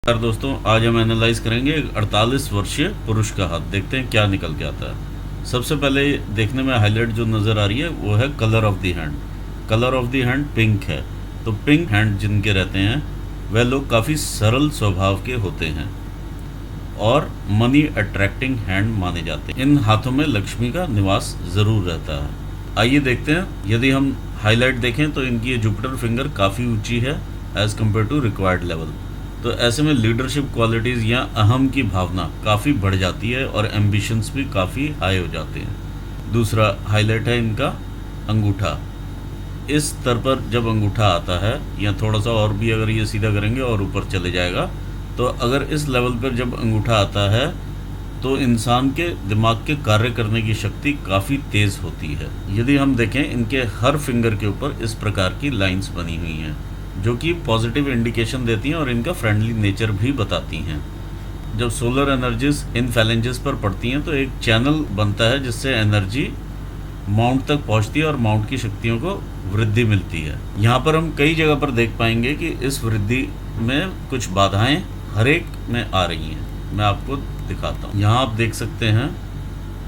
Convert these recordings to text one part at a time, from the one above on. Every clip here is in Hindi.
यार दोस्तों, आज हम एनालाइज करेंगे एक 48 वर्षीय पुरुष का हाथ। देखते हैं क्या निकल के आता है। सबसे पहले देखने में हाईलाइट जो नज़र आ रही है वो है colour of the hand. Colour of the hand pink है। तो पिंक हैंड जिनके रहते हैं वह लोग काफ़ी सरल स्वभाव के होते हैं और मनी अट्रैक्टिंग हैंड माने जाते हैं। इन हाथों में लक्ष्मी का निवास ज़रूर रहता है। आइए देखते हैं। यदि हम हाईलाइट देखें तो इनकी ये जुपिटर फिंगर काफ़ी ऊंची है as compare to required level. तो ऐसे में लीडरशिप क्वालिटीज़ या अहम की भावना काफ़ी बढ़ जाती है और एम्बिशंस भी काफ़ी हाई हो जाते हैं। दूसरा हाईलाइट है इनका अंगूठा। इस स्तर पर जब अंगूठा आता है या थोड़ा सा और भी अगर ये सीधा करेंगे और ऊपर चले जाएगा, तो अगर इस लेवल पर जब अंगूठा आता है तो इंसान के दिमाग के कार्य करने की शक्ति काफ़ी तेज़ होती है। यदि हम देखें, इनके हर फिंगर के ऊपर इस प्रकार की लाइंस बनी हुई हैं जो कि पॉजिटिव इंडिकेशन देती हैं और इनका फ्रेंडली नेचर भी बताती हैं। जब सोलर एनर्जीज इन फैलेंजेस पर पड़ती हैं तो एक चैनल बनता है जिससे एनर्जी माउंट तक पहुंचती है और माउंट की शक्तियों को वृद्धि मिलती है। यहाँ पर हम कई जगह पर देख पाएंगे कि इस वृद्धि में कुछ बाधाएं हर एक में आ रही हैं। मैं आपको दिखाता हूँ। यहाँ आप देख सकते हैं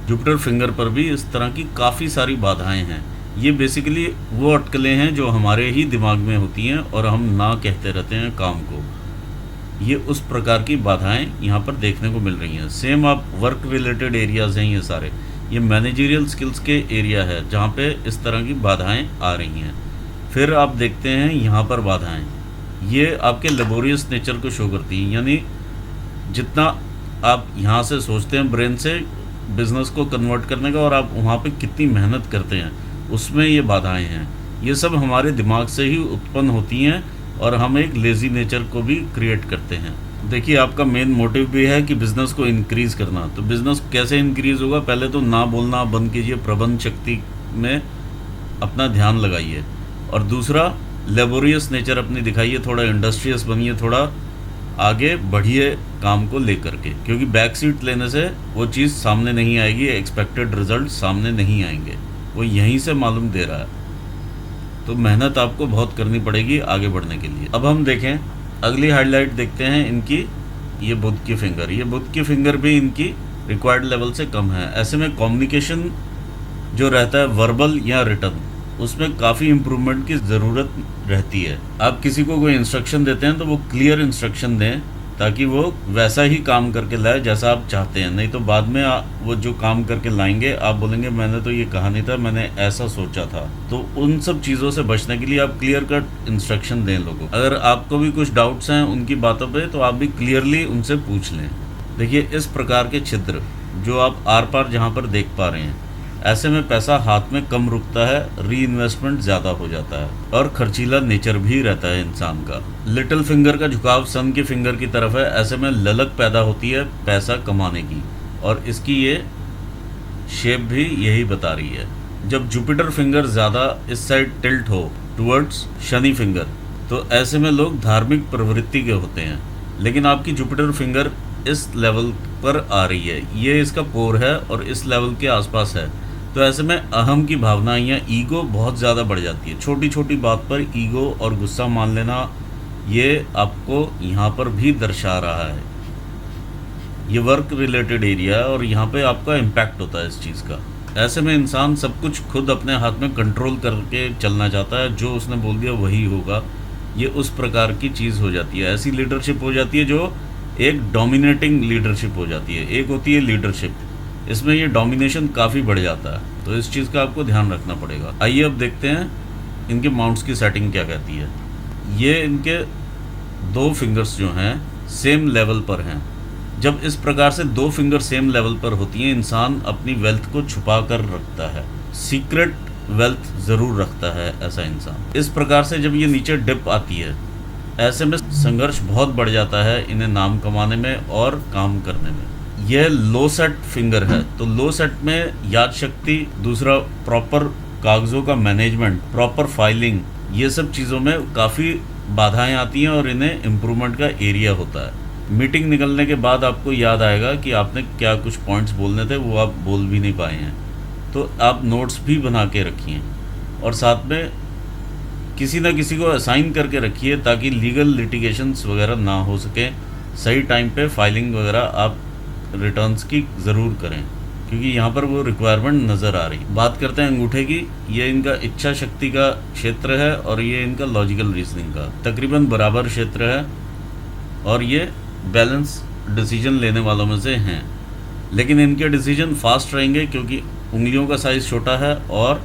जुपिटर फिंगर पर भी इस तरह की काफ़ी सारी बाधाएं हैं। ये बेसिकली वो अटकलें हैं जो हमारे ही दिमाग में होती हैं और हम ना कहते रहते हैं काम को। ये उस प्रकार की बाधाएं यहाँ पर देखने को मिल रही हैं। सेम आप वर्क रिलेटेड एरियाज़ हैं ये सारे। ये मैनेजरियल स्किल्स के एरिया है जहाँ पे इस तरह की बाधाएं आ रही हैं। फिर आप देखते हैं यहाँ पर बाधाएं, ये आपके लेबोरियस नेचर को शो करती हैं। यानी जितना आप यहाँ से सोचते हैं ब्रेन से बिजनेस को कन्वर्ट करने का और आप वहाँ पे कितनी मेहनत करते हैं, उसमें ये बाधाएं हैं। ये सब हमारे दिमाग से ही उत्पन्न होती हैं और हम एक लेज़ी नेचर को भी क्रिएट करते हैं। देखिए, आपका मेन मोटिव भी है कि बिज़नेस को इंक्रीज़ करना। तो बिज़नेस कैसे इंक्रीज़ होगा? पहले तो ना बोलना बंद कीजिए, प्रबंध शक्ति में अपना ध्यान लगाइए। और दूसरा, लेबोरियस नेचर अपनी दिखाइए, थोड़ा इंडस्ट्रियस बनिए, थोड़ा आगे बढ़िए काम को लेकर के, क्योंकि बैक सीट लेने से वो चीज़ सामने नहीं आएगी, एक्सपेक्टेड रिजल्ट सामने नहीं आएंगे। वो यहीं से मालूम दे रहा है। तो मेहनत आपको बहुत करनी पड़ेगी आगे बढ़ने के लिए। अब हम देखें, अगली हाईलाइट देखते हैं इनकी। ये बुध की फिंगर, ये बुध की फिंगर भी इनकी रिक्वायर्ड लेवल से कम है। ऐसे में कम्युनिकेशन जो रहता है वर्बल या रिटन, उसमें काफ़ी इम्प्रूवमेंट की ज़रूरत रहती है। आप किसी को कोई इंस्ट्रक्शन देते हैं तो वो क्लियर इंस्ट्रक्शन दें ताकि वो वैसा ही काम करके लाए जैसा आप चाहते हैं। नहीं तो बाद में वो जो काम करके लाएंगे आप बोलेंगे मैंने तो ये कहा नहीं था, मैंने ऐसा सोचा था। तो उन सब चीज़ों से बचने के लिए आप क्लियर कट इंस्ट्रक्शन दें लोगों को। अगर आपको भी कुछ डाउट्स हैं उनकी बातों पे तो आप भी क्लियरली उनसे पूछ लें। देखिए, इस प्रकार के छिद्र जो आप आर पार जहाँ पर देख पा रहे हैं, ऐसे में पैसा हाथ में कम रुकता है, री इन्वेस्टमेंट ज़्यादा हो जाता है और खर्चीला नेचर भी रहता है इंसान का। लिटिल फिंगर का झुकाव सन की फिंगर की तरफ है। ऐसे में ललक पैदा होती है पैसा कमाने की, और इसकी ये शेप भी यही बता रही है। जब जुपिटर फिंगर ज़्यादा इस साइड टिल्ट हो टुवर्ड्स शनि फिंगर, तो ऐसे में लोग धार्मिक प्रवृत्ति के होते हैं। लेकिन आपकी जुपिटर फिंगर इस लेवल पर आ रही है, ये इसका पोर है और इस लेवल के आसपास है। तो ऐसे में अहम की भावना या ईगो बहुत ज़्यादा बढ़ जाती है। छोटी छोटी बात पर ईगो और गुस्सा मान लेना, ये आपको यहाँ पर भी दर्शा रहा है। ये वर्क रिलेटेड एरिया है और यहाँ पे आपका इम्पैक्ट होता है इस चीज़ का। ऐसे में इंसान सब कुछ खुद अपने हाथ में कंट्रोल करके चलना चाहता है, जो उसने बोल दिया वही होगा। ये उस प्रकार की चीज़ हो जाती है। ऐसी लीडरशिप हो जाती है जो एक डोमिनेटिंग लीडरशिप हो जाती है। एक होती है लीडरशिप, इसमें ये डोमिनेशन काफ़ी बढ़ जाता है। तो इस चीज़ का आपको ध्यान रखना पड़ेगा। आइए अब देखते हैं इनके माउंट्स की सेटिंग क्या कहती है। ये इनके दो फिंगर्स जो हैं सेम लेवल पर हैं। जब इस प्रकार से दो फिंगर सेम लेवल पर होती हैं, इंसान अपनी वेल्थ को छुपा कर रखता है, सीक्रेट वेल्थ ज़रूर रखता है ऐसा इंसान। इस प्रकार से जब ये नीचे डिप आती है, ऐसे में संघर्ष बहुत बढ़ जाता है इन्हें नाम कमाने में और काम करने में। यह लो सेट फिंगर है, तो लो सेट में याद शक्ति, दूसरा प्रॉपर कागज़ों का मैनेजमेंट, प्रॉपर फाइलिंग, ये सब चीज़ों में काफ़ी बाधाएं आती हैं और इन्हें इम्प्रूवमेंट का एरिया होता है। मीटिंग निकलने के बाद आपको याद आएगा कि आपने क्या कुछ पॉइंट्स बोलने थे वो आप बोल भी नहीं पाए हैं, तो आप नोट्स भी बना के रखिए और साथ में किसी ना किसी को असाइन करके रखिए ताकि लीगल लिटिगेशंस वगैरह ना हो सके सही टाइम पे फाइलिंग वगैरह आप रिटर्न्स की ज़रूर करें, क्योंकि यहाँ पर वो रिक्वायरमेंट नज़र आ रही। बात करते हैं अंगूठे की। ये इनका इच्छा शक्ति का क्षेत्र है और ये इनका लॉजिकल रीजनिंग का तकरीबन बराबर क्षेत्र है, और ये बैलेंस डिसीजन लेने वालों में से हैं। लेकिन इनके डिसीजन फास्ट रहेंगे क्योंकि उंगलियों का साइज़ छोटा है और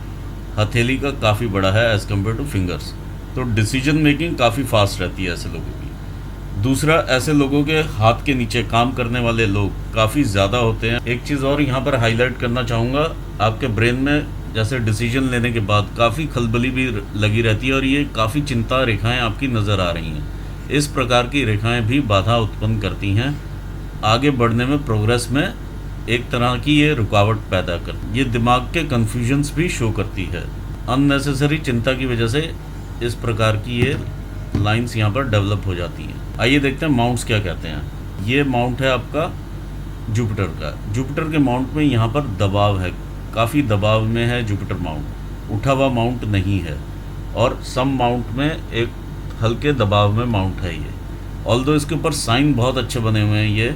हथेली का काफ़ी बड़ा है एज़ कम्पेयर टू फिंगर्स, तो डिसीजन मेकिंग काफ़ी फास्ट रहती है ऐसे लोगों की। दूसरा, ऐसे लोगों के हाथ के नीचे काम करने वाले लोग काफ़ी ज़्यादा होते हैं। एक चीज़ और यहाँ पर हाईलाइट करना चाहूँगा, आपके ब्रेन में जैसे डिसीजन लेने के बाद काफ़ी खलबली भी लगी रहती है और ये काफ़ी चिंता रेखाएं आपकी नज़र आ रही हैं। इस प्रकार की रेखाएं भी बाधा उत्पन्न करती हैं, आगे बढ़ने में, प्रोग्रेस में एक तरह की ये रुकावट पैदा करती। ये दिमाग के कन्फ्यूजन्स भी शो करती है। अननेसेसरी चिंता की वजह से इस प्रकार की ये लाइंस यहाँ पर डेवलप हो जाती हैं। आइए देखते हैं माउंट्स क्या कहते हैं। ये माउंट है आपका जुपिटर का। जुपिटर के माउंट में यहाँ पर दबाव है, काफ़ी दबाव में है जुपिटर माउंट, उठा हुआ माउंट नहीं है। और सम माउंट में एक हल्के दबाव में माउंट है ये। ऑल्दो इसके ऊपर साइन बहुत अच्छे बने हुए हैं। ये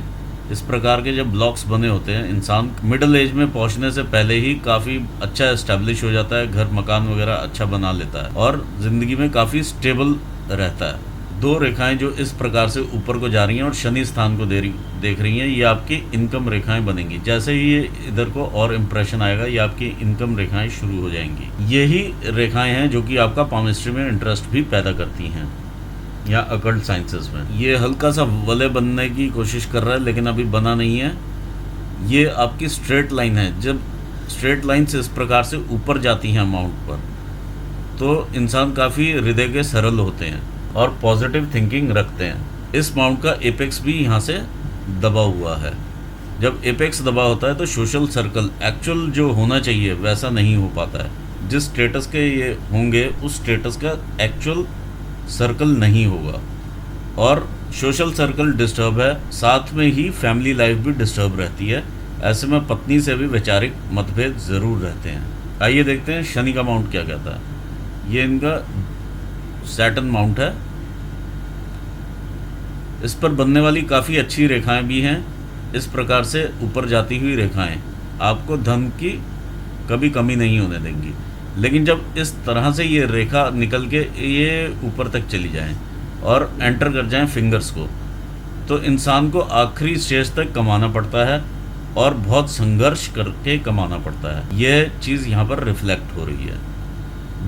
इस प्रकार के जब ब्लॉक्स बने होते हैं, इंसान मिडिल एज में पहुंचने से पहले ही काफ़ी अच्छा एस्टेब्लिश हो जाता है, घर मकान वगैरह अच्छा बना लेता है और ज़िंदगी में काफ़ी स्टेबल रहता है। दो रेखाएं जो इस प्रकार से ऊपर को जा रही हैं और शनि स्थान को देख रही हैं, ये आपकी इनकम रेखाएं बनेंगी। जैसे ही ये इधर को और इम्प्रेशन आएगा, ये आपकी इनकम रेखाएं शुरू हो जाएंगी। यही रेखाएं हैं जो कि आपका पामिस्ट्री में इंटरेस्ट भी पैदा करती हैं या अकल्ट साइंसेस में। ये हल्का सा वलय बनने की कोशिश कर रहा है लेकिन अभी बना नहीं है। ये आपकी स्ट्रेट लाइन है। जब स्ट्रेट लाइन से इस प्रकार से ऊपर जाती हैं माउंट पर, तो इंसान काफ़ी हृदय के सरल होते हैं और पॉजिटिव थिंकिंग रखते हैं। इस माउंट का एपेक्स भी यहाँ से दबा हुआ है। जब एपेक्स दबा होता है तो सोशल सर्कल एक्चुअल जो होना चाहिए वैसा नहीं हो पाता है। जिस स्टेटस के ये होंगे उस स्टेटस का एक्चुअल सर्कल नहीं होगा और सोशल सर्कल डिस्टर्ब है, साथ में ही फैमिली लाइफ भी डिस्टर्ब रहती है। ऐसे में पत्नी से भी वैचारिक मतभेद ज़रूर रहते हैं। आइए देखते हैं शनि का माउंट क्या कहता है। ये इनका सैटर्न माउंट है। इस पर बनने वाली काफ़ी अच्छी रेखाएं भी हैं। इस प्रकार से ऊपर जाती हुई रेखाएं आपको धन की कभी कमी नहीं होने देंगी। लेकिन जब इस तरह से ये रेखा निकल के ये ऊपर तक चली जाएं और एंटर कर जाएं फिंगर्स को, तो इंसान को आखिरी स्टेज तक कमाना पड़ता है और बहुत संघर्ष करके कमाना पड़ता है। यह चीज़ यहाँ पर रिफ्लेक्ट हो रही है।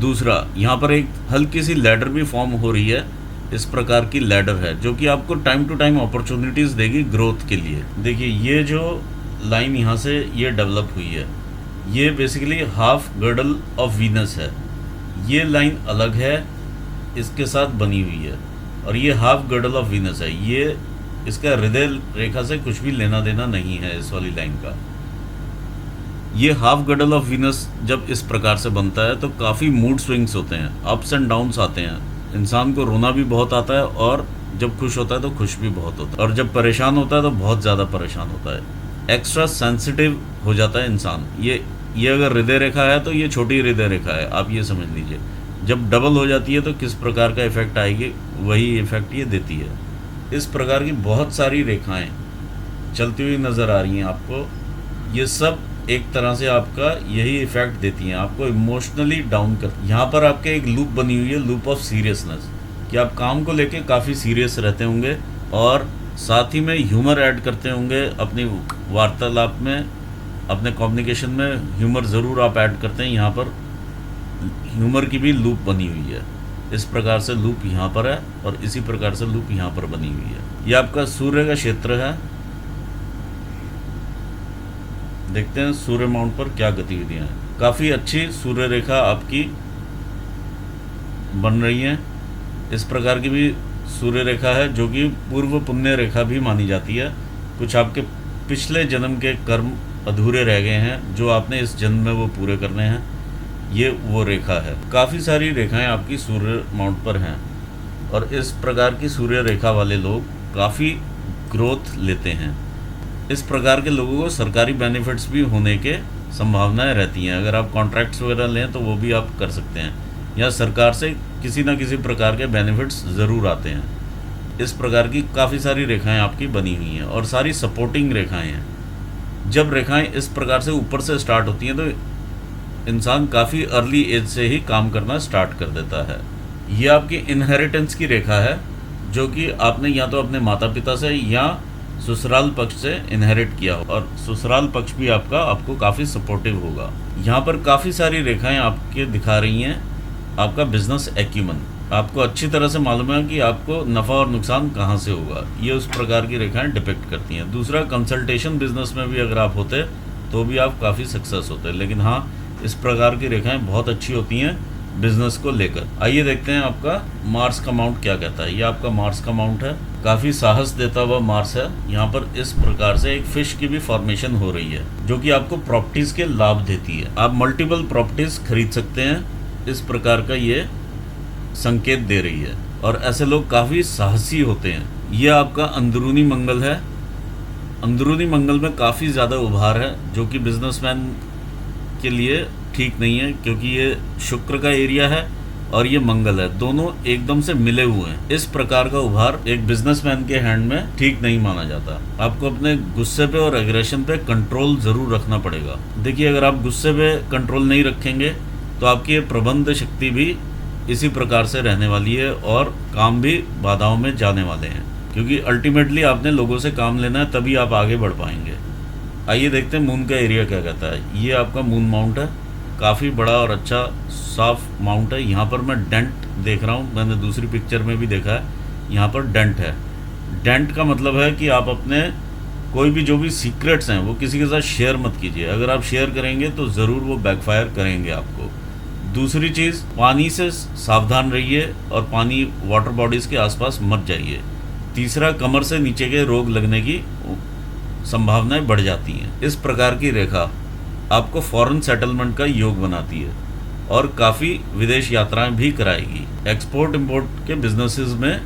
दूसरा, यहाँ पर एक हल्की सी लैडर भी फॉर्म हो रही है। इस प्रकार की लैडर है जो कि आपको टाइम टू टाइम अपॉर्चुनिटीज़ देगी ग्रोथ के लिए। देखिए, ये जो लाइन यहाँ से ये डेवलप हुई है, ये basically half girdle of Venus है। ये लाइन अलग है, इसके साथ बनी हुई है, और ये हाफ गर्डल ऑफ वीनस है। ये इसका हृदय रेखा से कुछ भी लेना देना नहीं है इस वाली लाइन का। ये हाफ गर्डल ऑफ वीनस जब इस प्रकार से बनता है तो काफ़ी मूड स्विंग्स होते हैं, अप्स एंड डाउन्स आते हैं। इंसान को रोना भी बहुत आता है और जब खुश होता है तो खुश भी बहुत होता है, और जब परेशान होता है तो बहुत ज़्यादा परेशान होता है। एक्स्ट्रा सेंसिटिव हो जाता है इंसान। ये अगर हृदय रेखा है तो ये छोटी हृदय रेखा है, आप ये समझ लीजिए। जब डबल हो जाती है तो किस प्रकार का इफेक्ट आएगी, वही इफेक्ट ये देती है। इस प्रकार की बहुत सारी रेखाएं चलती हुई नज़र आ रही हैं आपको। ये सब एक तरह से आपका यही इफेक्ट देती हैं, आपको इमोशनली डाउन कर। यहाँ पर आपके एक लूप बनी हुई है, लूप ऑफ सीरियसनेस, कि आप काम को लेके काफ़ी सीरियस रहते होंगे और साथ ही में ह्यूमर ऐड करते होंगे अपनी वार्तालाप में, अपने कम्युनिकेशन में ह्यूमर ज़रूर आप ऐड करते हैं। यहाँ पर ह्यूमर की भी लूप बनी हुई है। इस प्रकार से लूप यहाँ पर है और इसी प्रकार से लूप यहाँ पर बनी हुई है। ये आपका सूर्य का क्षेत्र है। देखते हैं सूर्य माउंट पर क्या गतिविधियाँ हैं। काफ़ी अच्छी सूर्य रेखा आपकी बन रही है। इस प्रकार की भी सूर्य रेखा है जो कि पूर्व पुण्य रेखा भी मानी जाती है। कुछ आपके पिछले जन्म के कर्म अधूरे रह गए हैं जो आपने इस जन्म में वो पूरे करने हैं, ये वो रेखा है। काफ़ी सारी रेखाएं आपकी सूर्य माउंट पर हैं और इस प्रकार की सूर्य रेखा वाले लोग काफ़ी ग्रोथ लेते हैं। इस प्रकार के लोगों को सरकारी बेनिफिट्स भी होने के संभावनाएं रहती हैं। अगर आप कॉन्ट्रैक्ट्स वगैरह लें तो वो भी आप कर सकते हैं, या सरकार से किसी न किसी प्रकार के बेनिफिट्स ज़रूर आते हैं। इस प्रकार की काफ़ी सारी रेखाएं आपकी बनी हुई हैं और सारी सपोर्टिंग रेखाएं हैं। जब रेखाएं इस प्रकार से ऊपर से स्टार्ट होती हैं तो इंसान काफ़ी अर्ली एज से ही काम करना स्टार्ट कर देता है। ये आपकी इनहेरिटेंस की रेखा है, जो कि आपने या तो अपने माता पिता से या ससुराल पक्ष से इनहेरिट किया हो, और ससुराल पक्ष भी आपको काफ़ी सपोर्टिव होगा। यहाँ पर काफ़ी सारी रेखाएं आपके दिखा रही हैं आपका बिजनेस एक्यूमन। आपको अच्छी तरह से मालूम है कि आपको नफ़ा और नुकसान कहाँ से होगा, ये उस प्रकार की रेखाएं डिपिक्ट करती हैं। दूसरा, कंसल्टेशन बिजनेस में भी अगर आप होते तो भी आप काफ़ी सक्सेस होते, लेकिन हाँ, इस प्रकार की रेखाएं बहुत अच्छी होती हैं बिजनेस को लेकर। आइए देखते हैं आपका मार्स का माउंट क्या कहता है। ये आपका मार्स का माउंट है, काफ़ी साहस देता हुआ मार्स है। यहाँ पर इस प्रकार से एक फिश की भी फॉर्मेशन हो रही है, जो कि आपको प्रॉपर्टीज़ के लाभ देती है। आप मल्टीपल प्रॉपर्टीज़ खरीद सकते हैं, इस प्रकार का ये संकेत दे रही है, और ऐसे लोग काफ़ी साहसी होते हैं। ये आपका अंदरूनी मंगल है। अंदरूनी मंगल में काफ़ी ज़्यादा उभार है, जो कि बिजनेसमैन के लिए ठीक नहीं है, क्योंकि ये शुक्र का एरिया है और ये मंगल है, दोनों एकदम से मिले हुए हैं। इस प्रकार का उभार एक बिजनेसमैन के हैंड में ठीक नहीं माना जाता। आपको अपने गुस्से पे और एग्रेशन पे कंट्रोल ज़रूर रखना पड़ेगा। देखिए, अगर आप गुस्से पे कंट्रोल नहीं रखेंगे तो आपकी ये प्रबंध शक्ति भी इसी प्रकार से रहने वाली है और काम भी बाधाओं में जाने वाले हैं, क्योंकि अल्टीमेटली आपने लोगों से काम लेना है, तभी आप आगे बढ़ पाएंगे। आइए देखते हैं मून का एरिया क्या कहता है। ये आपका मून माउंट है, काफ़ी बड़ा और अच्छा साफ माउंट है। यहाँ पर मैं डेंट देख रहा हूँ, मैंने दूसरी पिक्चर में भी देखा है, यहाँ पर डेंट है। डेंट का मतलब है कि आप अपने कोई भी जो भी सीक्रेट्स हैं वो किसी के साथ शेयर मत कीजिए। अगर आप शेयर करेंगे तो ज़रूर वो बैकफायर करेंगे आपको। दूसरी चीज़, पानी से सावधान रहिए और पानी वाटर बॉडीज़ के आसपास मत जाइए। तीसरा, कमर से नीचे के रोग लगने की संभावनाएं बढ़ जाती हैं। इस प्रकार की रेखा आपको फॉरेन सेटलमेंट का योग बनाती है और काफ़ी विदेश यात्राएं भी कराएगी। एक्सपोर्ट इंपोर्ट के बिजनेसेस में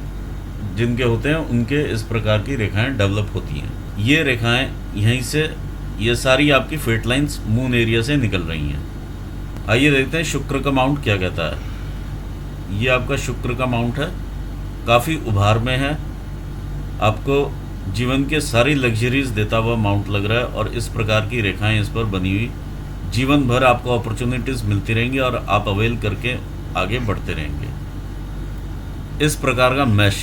जिनके होते हैं उनके इस प्रकार की रेखाएं डेवलप होती हैं। ये रेखाएं यहीं से, ये सारी आपकी फेट लाइन्स मून एरिया से निकल रही हैं। आइए देखते हैं शुक्र का माउंट क्या कहता है। ये आपका शुक्र का माउंट है, काफ़ी उभार में है, आपको जीवन के सारी लग्जरीज देता हुआ माउंट लग रहा है, और इस प्रकार की रेखाएं इस पर बनी हुई जीवन भर आपको अपॉर्चुनिटीज़ मिलती रहेंगी और आप अवेल करके आगे बढ़ते रहेंगे। इस प्रकार का मैश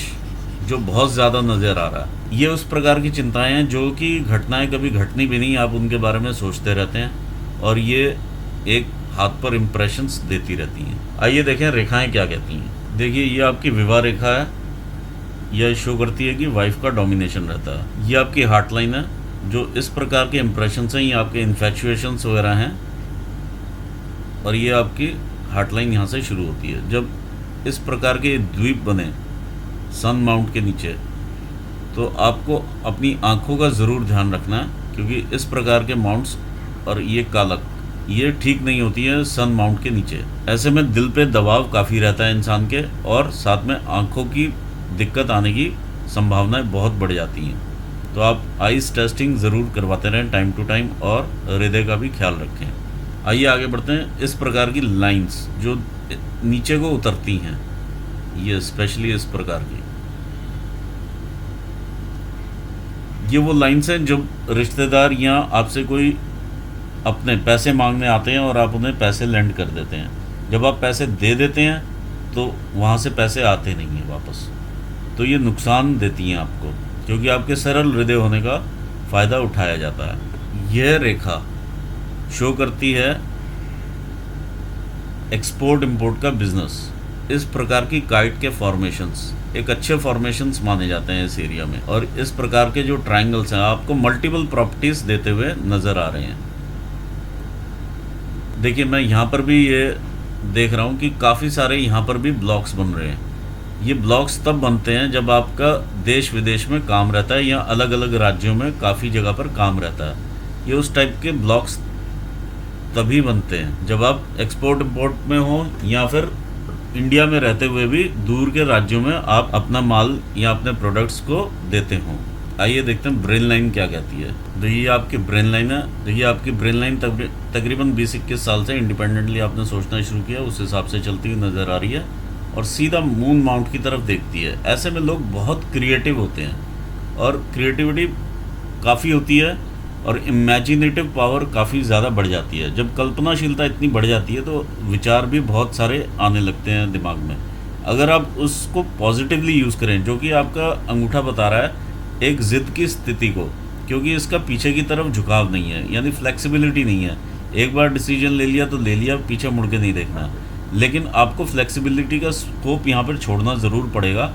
जो बहुत ज़्यादा नज़र आ रहा है, ये उस प्रकार की चिंताएं हैं जो कि घटनाएं कभी घटनी भी नहीं, आप उनके बारे में सोचते रहते हैं, और ये एक हाथ पर इम्प्रेशंस देती रहती हैं। आइए देखें रेखाएं क्या कहती हैं। देखिए, ये आपकी विवाह रेखा है, यह शो करती है कि वाइफ का डोमिनेशन रहता है। ये आपकी हार्ट लाइन है, जो इस प्रकार के इंप्रेशंस हैं, ये आपके इन्फेक्चुएशंस वगैरह हैं, और ये आपकी हार्ट लाइन यहाँ से शुरू होती है। जब इस प्रकार के द्वीप बने सन माउंट के नीचे, तो आपको अपनी आँखों का ज़रूर ध्यान रखना है, क्योंकि इस प्रकार के माउंट्स और ये कालक, ये ठीक नहीं होती है सन माउंट के नीचे। ऐसे में दिल पे दबाव काफ़ी रहता है इंसान के, और साथ में आँखों की दिक्कत आने की संभावनाएं बहुत बढ़ जाती हैं। तो आप आइस टेस्टिंग ज़रूर करवाते रहें टाइम टू टाइम, और हृदय का भी ख्याल रखें। आइए आगे बढ़ते हैं। इस प्रकार की लाइंस जो नीचे को उतरती हैं, ये स्पेशली इस प्रकार की, ये वो लाइंस हैं जब रिश्तेदार या आपसे कोई अपने पैसे मांगने आते हैं और आप उन्हें पैसे लेंड कर देते हैं। जब आप पैसे दे देते हैं तो वहाँ से पैसे आते नहीं हैं वापस, तो ये नुकसान देती हैं आपको, क्योंकि आपके सरल हृदय होने का फ़ायदा उठाया जाता है। यह रेखा शो करती है एक्सपोर्ट इंपोर्ट का बिजनेस। इस प्रकार की काइट के फॉर्मेशंस एक अच्छे फॉर्मेशंस माने जाते हैं इस एरिया में, और इस प्रकार के जो ट्रायंगल्स हैं आपको मल्टीपल प्रॉपर्टीज देते हुए नज़र आ रहे हैं। देखिए, मैं यहाँ पर भी ये देख रहा हूँ कि काफ़ी सारे यहाँ पर भी ब्लॉक्स बन रहे हैं। ये ब्लॉक्स तब बनते हैं जब आपका देश विदेश में काम रहता है या अलग अलग राज्यों में काफ़ी जगह पर काम रहता है। ये उस टाइप के ब्लॉक्स तभी बनते हैं जब आप एक्सपोर्ट इंपोर्ट में हो, या फिर इंडिया में रहते हुए भी दूर के राज्यों में आप अपना माल या अपने प्रोडक्ट्स को देते हों। आइए देखते हैं ब्रेन लाइन क्या कहती है। देखिए, आपकी ब्रेन लाइन है। देखिए, आपकी ब्रेन लाइन तकरीबन 20-21 साल से इंडिपेंडेंटली आपने सोचना शुरू किया, उस हिसाब से चलती हुई नज़र आ रही है, और सीधा मून माउंट की तरफ देखती है। ऐसे में लोग बहुत क्रिएटिव होते हैं और क्रिएटिविटी काफ़ी होती है और इमेजिनेटिव पावर काफ़ी ज़्यादा बढ़ जाती है। जब कल्पनाशीलता इतनी बढ़ जाती है तो विचार भी बहुत सारे आने लगते हैं दिमाग में। अगर आप उसको पॉजिटिवली यूज़ करें, जो कि आपका अंगूठा बता रहा है एक ज़िद की स्थिति को, क्योंकि इसका पीछे की तरफ झुकाव नहीं है, यानी फ्लेक्सिबिलिटी नहीं है। एक बार डिसीजन ले लिया तो ले लिया, पीछे मुड़ के नहीं देखना। लेकिन आपको फ्लेक्सिबिलिटी का स्कोप यहाँ पर छोड़ना ज़रूर पड़ेगा,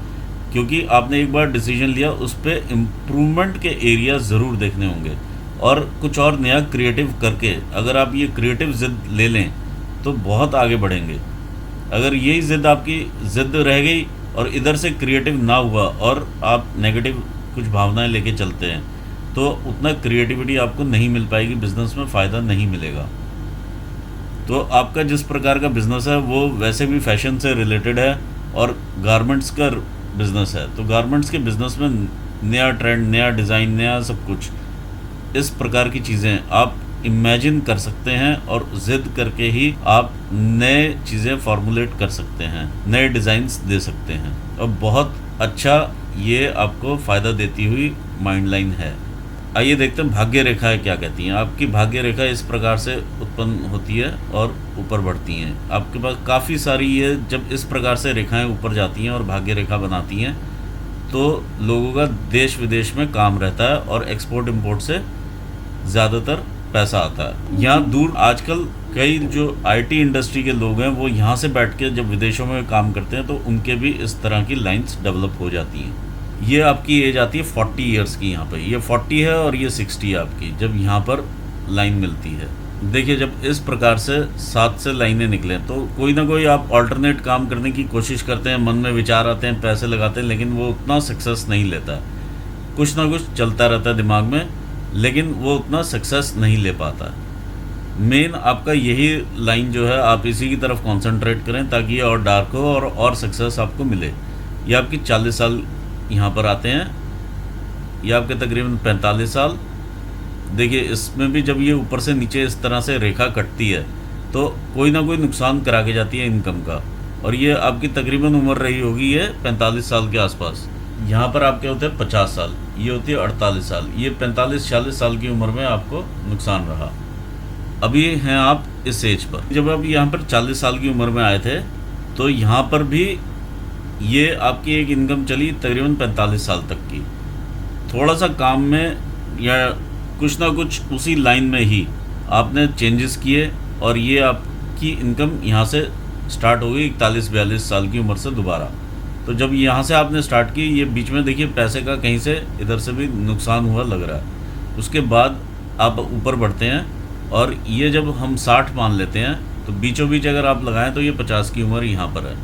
क्योंकि आपने एक बार डिसीजन लिया, उस पर इम्प्रूवमेंट के एरिया ज़रूर देखने होंगे और कुछ और नया क्रिएटिव करके अगर आप ये क्रिएटिव ज़िद ले लें तो बहुत आगे बढ़ेंगे। अगर यही ज़िद आपकी ज़िद रह गई और इधर से क्रिएटिव ना हुआ और आप नेगेटिव कुछ भावनाएं लेके चलते हैं तो उतना क्रिएटिविटी आपको नहीं मिल पाएगी, बिज़नेस में फ़ायदा नहीं मिलेगा। तो आपका जिस प्रकार का बिज़नेस है वो वैसे भी फैशन से रिलेटेड है और गारमेंट्स का बिज़नेस है, तो गारमेंट्स के बिज़नेस में नया ट्रेंड, नया डिज़ाइन, नया सब कुछ, इस प्रकार की चीज़ें आप इमेजिन कर सकते हैं और ज़िद करके ही आप नए चीज़ें फॉर्मुलेट कर सकते हैं, नए डिज़ाइंस दे सकते हैं और बहुत अच्छा ये आपको फ़ायदा देती हुई माइंड लाइन है। आइए देखते हैं भाग्य रेखाएं क्या कहती हैं। आपकी भाग्य रेखा इस प्रकार से उत्पन्न होती है और ऊपर बढ़ती हैं। आपके पास काफ़ी सारी ये जब इस प्रकार से रेखाएं ऊपर जाती हैं और भाग्य रेखा बनाती हैं तो लोगों का देश विदेश में काम रहता है और एक्सपोर्ट इंपोर्ट से ज़्यादातर पैसा आता है। यहाँ दूर आजकल कई जो आईटी इंडस्ट्री के लोग हैं वो यहाँ से बैठ के जब विदेशों में काम करते हैं तो उनके भी इस तरह की लाइंस डेवलप हो जाती हैं। ये आपकी एज आती है 40 ईयर्स की, यहाँ पे ये 40 है और ये 60 है आपकी, जब यहाँ पर लाइन मिलती है। देखिए जब इस प्रकार से 7 से लाइनें निकलें तो कोई ना कोई आप ऑल्टरनेट काम करने की कोशिश करते हैं, मन में विचार आते हैं, पैसे लगाते हैं, लेकिन वो उतना सक्सेस नहीं लेता है। कुछ ना कुछ चलता रहता है दिमाग में, लेकिन वो उतना सक्सेस नहीं ले पाता। मेन आपका यही लाइन जो है, आप इसी की तरफ कंसंट्रेट करें ताकि ये और डार्क हो और सक्सेस आपको मिले। ये आपकी 40 साल यहाँ पर आते हैं, ये आपके तकरीबन 45 साल। देखिए इसमें भी जब ये ऊपर से नीचे इस तरह से रेखा कटती है तो कोई ना कोई नुकसान करा के जाती है इनकम का, और ये आपकी तकरीबन उम्र रही होगी ये 45 साल के आसपास। यहाँ पर आपके होते हैं 50 साल, ये होती है 48 साल, ये 45-46 साल की उम्र में आपको नुकसान रहा। अभी हैं आप इस एज पर। जब आप यहाँ पर 40 साल की उम्र में आए थे तो यहाँ पर भी ये आपकी एक इनकम चली तकरीबन 45 साल तक की। थोड़ा सा काम में या कुछ ना कुछ उसी लाइन में ही आपने चेंजेस किए और ये आपकी इनकम यहाँ से स्टार्ट हो गई 41-42 साल की उम्र से दोबारा। तो जब यहाँ से आपने स्टार्ट की, ये बीच में देखिए पैसे का कहीं से इधर से भी नुकसान हुआ लग रहा है। उसके बाद आप ऊपर बढ़ते हैं और ये जब हम 60 मान लेते हैं तो बीचों बीच अगर आप लगाएं तो ये 50 की उम्र यहाँ पर है।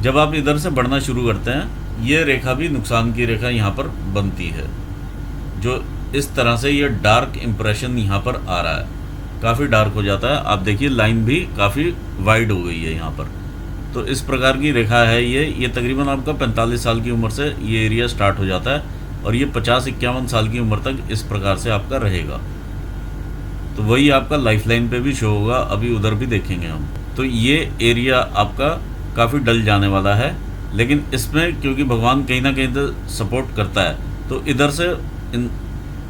जब आप इधर से बढ़ना शुरू करते हैं ये रेखा भी नुकसान की रेखा यहाँ पर बनती है, जो इस तरह से ये डार्क इम्प्रेशन यहाँ पर आ रहा है, काफ़ी डार्क हो जाता है। आप देखिए लाइन भी काफ़ी वाइड हो गई है यहाँ पर। तो इस प्रकार की रेखा है ये तकरीबन आपका 45 साल की उम्र से ये एरिया स्टार्ट हो जाता है और ये 50-51 साल की उम्र तक इस प्रकार से आपका रहेगा। तो वही आपका लाइफ लाइन पे भी शो होगा, अभी उधर भी देखेंगे हम। तो ये एरिया आपका काफ़ी डल जाने वाला है, लेकिन इसमें क्योंकि भगवान कहीं ना कहीं तो सपोर्ट करता है तो इधर से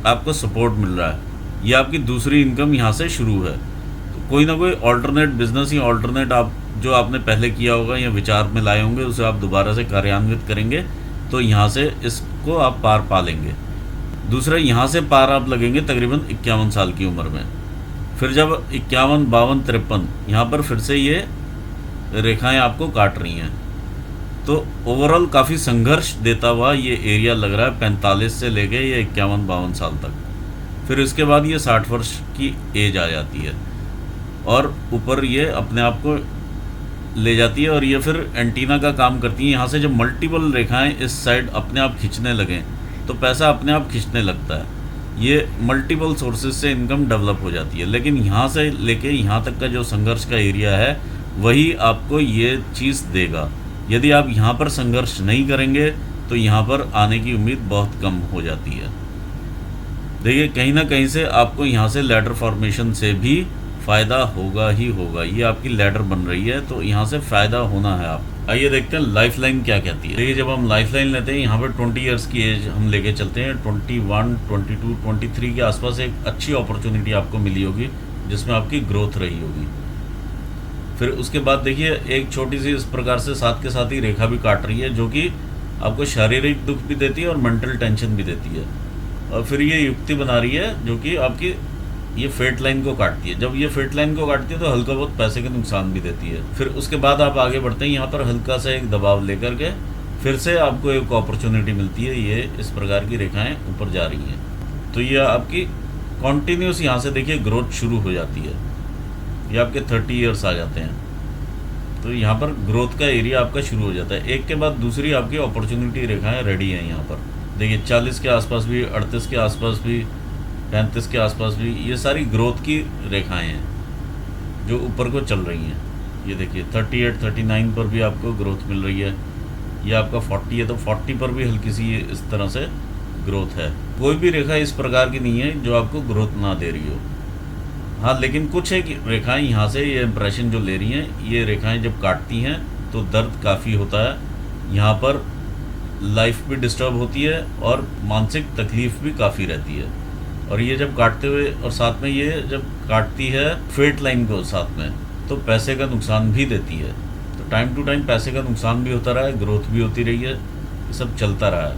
आपको सपोर्ट मिल रहा है। ये आपकी दूसरी इनकम यहाँ से शुरू है। तो कोई ना कोई ऑल्टरनेट बिजनेस या ऑल्टरनेट आप जो आपने पहले किया होगा या विचार में लाए होंगे उसे आप दोबारा से कार्यान्वित करेंगे तो यहाँ से इसको आप पार पा लेंगे। दूसरा, यहाँ से पार आप लगेंगे तकरीबन 51 साल की उम्र में। फिर जब 51, 52, 53 यहाँ पर फिर से ये रेखाएं आपको काट रही हैं, तो ओवरऑल काफ़ी संघर्ष देता हुआ ये एरिया लग रहा है 45 से लेके ये 51-52 साल तक। फिर इसके बाद ये 60 वर्ष की एज आ जाती है और ऊपर ये अपने आप को ले जाती है और ये फिर एंटीना का काम करती है। यहाँ से जब मल्टीपल रेखाएं इस साइड अपने आप खींचने लगें तो पैसा अपने आप खींचने लगता है। ये मल्टीपल सोर्सेज से इनकम डेवलप हो जाती है। लेकिन यहाँ से लेके यहाँ तक का जो संघर्ष का एरिया है वही आपको ये चीज़ देगा। यदि आप यहाँ पर संघर्ष नहीं करेंगे तो यहाँ पर आने की उम्मीद बहुत कम हो जाती है। देखिए कहीं ना कहीं से आपको यहाँ से लैडर फॉर्मेशन से भी फ़ायदा होगा ही होगा। ये आपकी लैडर बन रही है तो यहाँ से फ़ायदा होना है आप। आइए देखते हैं लाइफ लाइन क्या कहती है। देखिए जब हम लाइफ लाइन लेते हैं यहाँ पर 20 ईयर्स की एज हम लेके चलते हैं, 21, 22, 23 के आसपास एक अच्छी अपॉर्चुनिटी आपको मिली होगी जिसमें आपकी ग्रोथ रही होगी। फिर उसके बाद देखिए एक छोटी सी इस प्रकार से साथ के साथ ही रेखा भी काट रही है जो कि आपको शारीरिक दुख भी देती है और मेंटल टेंशन भी देती है। और फिर ये युक्ति बना रही है जो कि आपकी ये फेट लाइन को काटती है। जब ये फेट लाइन को काटती है तो हल्का बहुत पैसे के नुकसान भी देती है। फिर उसके बाद आप आगे बढ़ते हैं, यहाँ पर हल्का सा एक दबाव लेकर के फिर से आपको एक अपॉर्चुनिटी मिलती है। ये इस प्रकार की रेखाएं ऊपर जा रही हैं तो ये आपकी कॉन्टीन्यूस यहाँ से देखिए ग्रोथ शुरू हो जाती है। ये आपके 30 ईयर्स आ जाते हैं तो यहाँ पर ग्रोथ का एरिया आपका शुरू हो जाता है। एक के बाद दूसरी आपकी अपॉर्चुनिटी रेखाएं रेडी हैं यहाँ पर। देखिए 40 के आसपास भी, 38 के आसपास भी, 35 के आसपास भी, ये सारी ग्रोथ की रेखाएं हैं जो ऊपर को चल रही हैं। ये देखिए 38, 39 पर भी आपको ग्रोथ मिल रही है। ये आपका 40 है तो 40 पर भी हल्की सी इस तरह से ग्रोथ है। कोई भी रेखा इस प्रकार की नहीं है जो आपको ग्रोथ ना दे रही हो। हाँ लेकिन कुछ एक रेखाएं यहाँ से ये इंप्रेशन जो ले रही हैं, ये रेखाएं जब काटती हैं तो दर्द काफ़ी होता है। यहाँ पर लाइफ भी डिस्टर्ब होती है और मानसिक तकलीफ भी काफ़ी रहती है। और ये जब काटते हुए और साथ में ये जब काटती है फेट लाइन को साथ में तो पैसे का नुकसान भी देती है। तो टाइम टू टाइम पैसे का नुकसान भी होता रहा है, ग्रोथ भी होती रही है, ये सब चलता रहा है।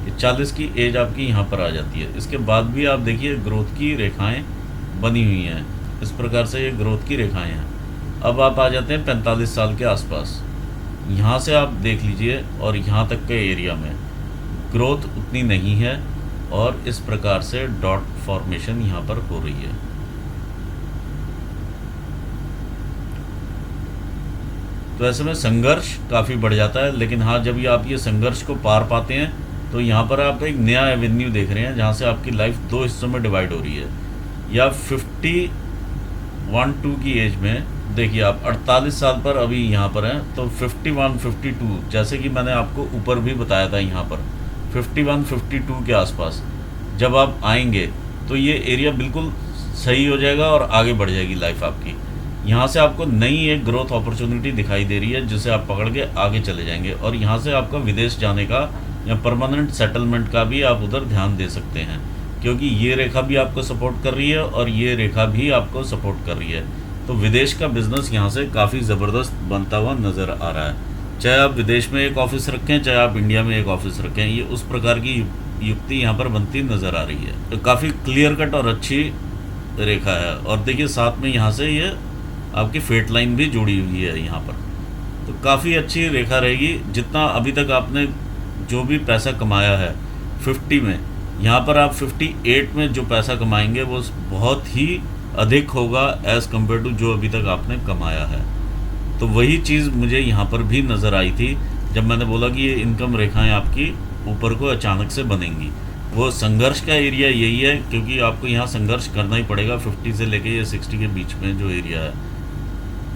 ये 40 की एज आपकी यहाँ पर आ जाती है। इसके बाद भी आप देखिए ग्रोथ की रेखाएं बनी हुई हैं। इस प्रकार से ये ग्रोथ की रेखाएं हैं। अब आप आ जाते हैं 45 साल के आसपास। यहाँ से आप देख लीजिए और यहाँ तक के एरिया में ग्रोथ उतनी नहीं है और इस प्रकार से डॉट फॉर्मेशन यहाँ पर हो रही है। तो ऐसे में संघर्ष काफ़ी बढ़ जाता है। लेकिन हाँ जब आप ये संघर्ष को पार पाते हैं तो यहाँ पर आप एक नया एवेन्यू देख रहे हैं जहाँ से आपकी लाइफ दो हिस्सों में डिवाइड हो रही है। या 51-2 की एज में देखिए आप 48 साल पर अभी यहाँ पर हैं तो 51-52 जैसे कि मैंने आपको ऊपर भी बताया था, यहाँ पर 51-52 के आसपास जब आप आएंगे तो ये एरिया बिल्कुल सही हो जाएगा और आगे बढ़ जाएगी लाइफ आपकी। यहाँ से आपको नई एक ग्रोथ अपॉर्चुनिटी दिखाई दे रही है जिसे आप पकड़ के आगे चले जाएंगे। और यहाँ से आपका विदेश जाने का या परमानेंट सेटलमेंट का भी आप उधर ध्यान दे सकते हैं क्योंकि ये रेखा भी आपको सपोर्ट कर रही है और ये रेखा भी आपको सपोर्ट कर रही है। तो विदेश का बिजनेस यहाँ से काफ़ी ज़बरदस्त बनता हुआ नज़र आ रहा है। चाहे आप विदेश में एक ऑफिस रखें, चाहे आप इंडिया में एक ऑफिस रखें, ये उस प्रकार की युक्ति यहाँ पर बनती नज़र आ रही है। तो काफ़ी क्लियर कट और अच्छी रेखा है। और देखिए साथ में यहाँ से ये आपकी फेट लाइन भी जुड़ी हुई है यहाँ पर। तो काफ़ी अच्छी रेखा रहेगी। जितना अभी तक आपने जो भी पैसा कमाया है 50 में, यहाँ पर आप 58 में जो पैसा कमाएंगे वो बहुत ही अधिक होगा एज़ कम्पेयर टू जो अभी तक आपने कमाया है। तो वही चीज़ मुझे यहाँ पर भी नज़र आई थी जब मैंने बोला कि ये इनकम रेखाएं आपकी ऊपर को अचानक से बनेंगी। वो संघर्ष का एरिया यही है क्योंकि आपको यहाँ संघर्ष करना ही पड़ेगा। 50 से लेके ये 60 के बीच में जो एरिया है,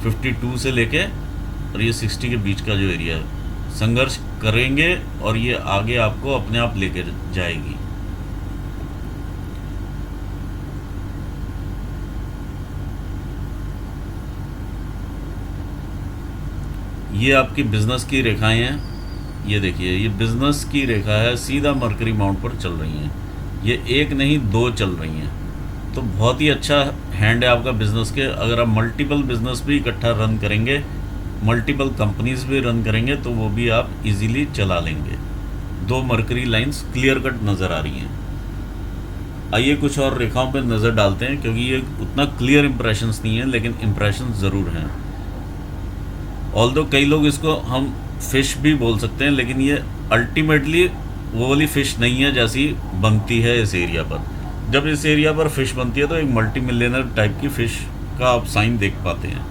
52 से लेके और ये 60 के बीच का जो एरिया है, संघर्ष करेंगे और ये आगे आपको अपने आप लेके जाएगी। ये आपकी बिजनेस की रेखाएं हैं। ये देखिए ये बिजनेस की रेखा है, सीधा मरकरी माउंट पर चल रही हैं। ये एक नहीं दो चल रही हैं। तो बहुत ही अच्छा हैंड है आपका बिजनेस के। अगर आप मल्टीपल बिजनेस भी इकट्ठा रन करेंगे, मल्टीपल कंपनीज भी रन करेंगे तो वो भी आप इजीली चला लेंगे। दो मरकरी लाइंस क्लियर कट नज़र आ रही हैं। आइए कुछ और रेखाओं पर नज़र डालते हैं क्योंकि ये उतना क्लियर इंप्रेशंस नहीं है लेकिन इंप्रेशंस ज़रूर हैं। ऑल्दो कई लोग इसको हम फ़िश भी बोल सकते हैं लेकिन ये अल्टीमेटली वो वाली फ़िश नहीं है जैसी बनती है इस एरिया पर। जब इस एरिया पर फ़िश बनती है तो एक मल्टी मिलियनर टाइप की फ़िश का आप साइन देख पाते हैं।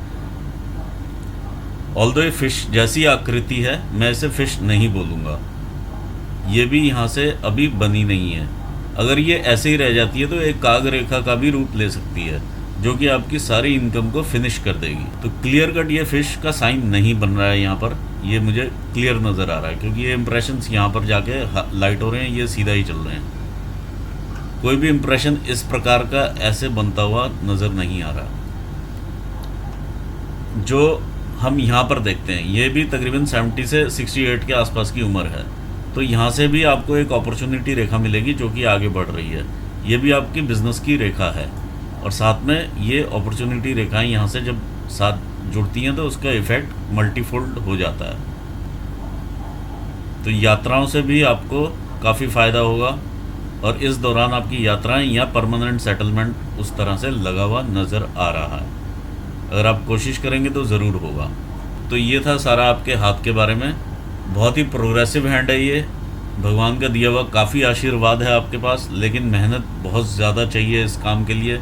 ऑल्दो ये फ़िश जैसी आकृति है, मैं इसे फ़िश नहीं बोलूँगा। ये भी यहाँ से अभी बनी नहीं है। अगर ये ऐसे ही रह जाती है तो एक काग रेखा का भी रूप ले सकती है जो कि आपकी सारी इनकम को फिनिश कर देगी। तो क्लियर कट ये फ़िश का साइन नहीं बन रहा है यहाँ पर, ये मुझे क्लियर नज़र आ रहा है क्योंकि ये इंप्रेशंस यहाँ पर जाके लाइट हो रहे हैं, ये सीधा ही चल रहे हैं। कोई भी इंप्रेशन इस प्रकार का ऐसे बनता हुआ नज़र नहीं आ रहा। जो हम यहाँ पर देखते हैं, ये भी तकरीबन 70 से 68 के आसपास की उम्र है। तो यहाँ से भी आपको एक अपॉर्चुनिटी रेखा मिलेगी जो कि आगे बढ़ रही है। ये भी आपकी बिजनेस की रेखा है, और साथ में ये अपॉर्चुनिटी रेखाएं यहाँ से जब साथ जुड़ती हैं तो उसका इफ़ेक्ट मल्टीफोल्ड हो जाता है। तो यात्राओं से भी आपको काफ़ी फ़ायदा होगा, और इस दौरान आपकी यात्राएं या परमानेंट सेटलमेंट उस तरह से लगा हुआ नज़र आ रहा है। अगर आप कोशिश करेंगे तो ज़रूर होगा। तो ये था सारा आपके हाथ के बारे में। बहुत ही प्रोग्रेसिव हैंड है ये, भगवान का दिया हुआ काफ़ी आशीर्वाद है आपके पास, लेकिन मेहनत बहुत ज़्यादा चाहिए इस काम के लिए।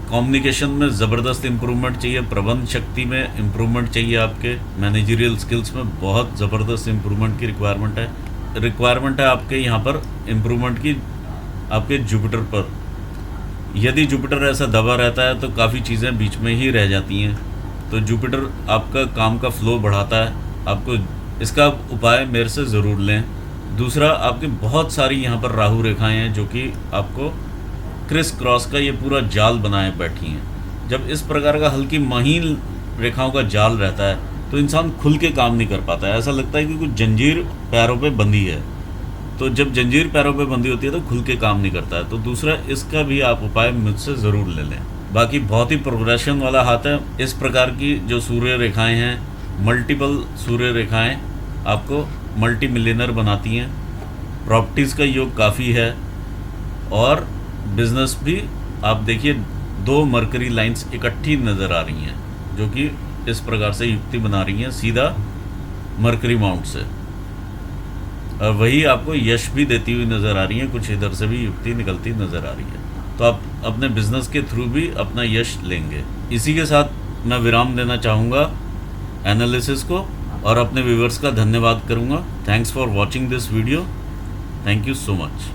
कम्युनिकेशन में ज़बरदस्त इम्प्रूवमेंट चाहिए, प्रबंध शक्ति में इम्प्रूवमेंट चाहिए, आपके मैनेजरियल स्किल्स में बहुत ज़बरदस्त इम्प्रूवमेंट की रिक्वायरमेंट है आपके यहाँ पर इम्प्रूवमेंट की, आपके जुपिटर पर। यदि जुपिटर ऐसा दबा रहता है तो काफ़ी चीज़ें बीच में ही रह जाती हैं। तो जुपिटर आपका काम का फ्लो बढ़ाता है। आपको इसका उपाय मेरे से ज़रूर लें। दूसरा, आपकी बहुत सारी यहाँ पर राहु रेखाएं हैं जो कि आपको क्रिस क्रॉस का ये पूरा जाल बनाए बैठी हैं। जब इस प्रकार का हल्की महीन रेखाओं का जाल रहता है तो इंसान खुल के काम नहीं कर पाता है। ऐसा लगता है कि कुछ जंजीर पैरों पे बंधी है। तो जब जंजीर पैरों पे बंधी होती है तो खुल के काम नहीं करता है। तो दूसरा, इसका भी आप उपाय मुझसे ज़रूर ले लें। बाकी बहुत ही प्रोग्रेशन वाला हाथ है। इस प्रकार की जो सूर्य रेखाएं हैं, मल्टीपल सूर्य रेखाएं आपको मल्टी मिलियनर बनाती हैं। प्रॉपर्टीज़ का योग काफ़ी है, और बिजनेस भी आप देखिए 2 मरकरी लाइंस इकट्ठी नज़र आ रही हैं जो कि इस प्रकार से युक्ति बना रही हैं सीधा मरकरी माउंट से, और वही आपको यश भी देती हुई नज़र आ रही है। कुछ इधर से भी युक्ति निकलती नज़र आ रही है, तो आप अपने बिजनेस के थ्रू भी अपना यश लेंगे। इसी के साथ मैं विराम देना चाहूँगा एनालिसिस को, और अपने व्यूवर्स का धन्यवाद करूँगा। Thanks for watching this video. Thank you so much.